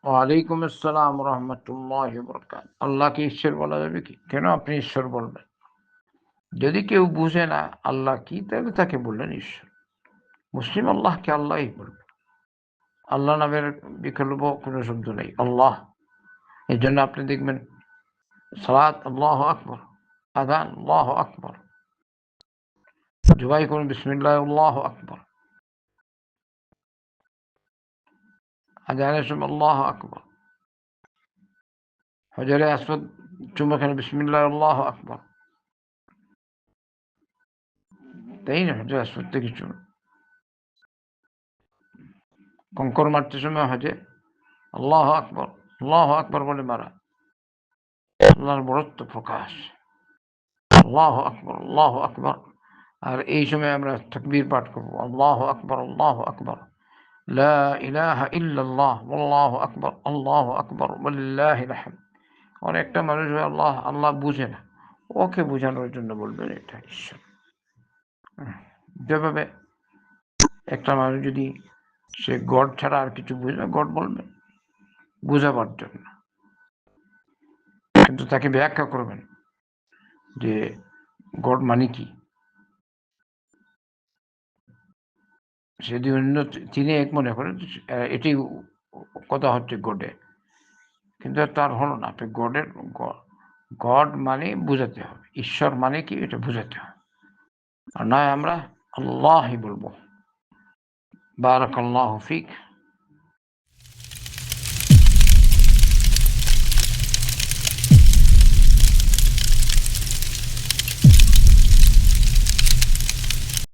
ওয়ালাইকুম আসসালাম রহমতুল্লাহি ওয়া বারাকাতুহু। আল্লাহকে ঈশ্বর বলা যাবে কি? কেন আপনি ঈশ্বর বলবেন? যদি কেউ বুঝে না আল্লাহ কি, তাহলে তাকে বললেন ঈশ্বর। মুসলিম আল্লাহকে আল্লাহই বলবে। আল্লাহ নামের বিকল্প কোনো শব্দ নেই, আল্লাহ। এই জন্য আপনি দেখবেন সালাত আল্লাহু আকবার, আযান আল্লাহু আকবার, জবাই করুন বিসমিল্লাহ আল্লাহু আকবার, আযানের সময় আল্লাহু আকবার, হজরে আসওয়াদ চুম্বকের বিসমিল্লাহ আল্লাহু আকবার, তাই না? হজরে আসওয়াদ থেকে চুম্বন, কঙ্কর মারতে সময় হজে আল্লাহু আকবার বলে মারা, আল্লাহর বড়ত্ব প্রকাশ। আল্লাহু আকবার, আল্লাহু আকবার। আর এই সময় আমরা তাকবীর পাঠ করব, আল্লাহু আকবার, আল্লাহু আকবার, লা ইলাহা ইল্লাল্লাহ, আল্লাহু আকবার, আল্লাহু আকবার, ওয়ালিল্লাহিল হামদ। অনেকটা মানুষ আল্লাহ আল্লাহ বুঝে না, ওকে বোঝানোর জন্য বলবেন এটা ঈশ্বর। যেভাবে একটা মানুষ যদি সে গড ছাড়া আর কিছু বুঝে না, গড বলবেন বুঝাবার জন্য, কিন্তু তাকে ব্যাখ্যা করবেন যে গড মানে কি। যদি অন্য তিনি এক মনে করেন এটি কথা হচ্ছে গডে, কিন্তু তার হলো না। আপনি গডের গড মানে বুঝাতে হবে, ঈশ্বর মানে কি এটা বুঝাতে হবে, আর নয় আমরা আল্লাহই বলবো। বারাকাল্লাহু ফিক।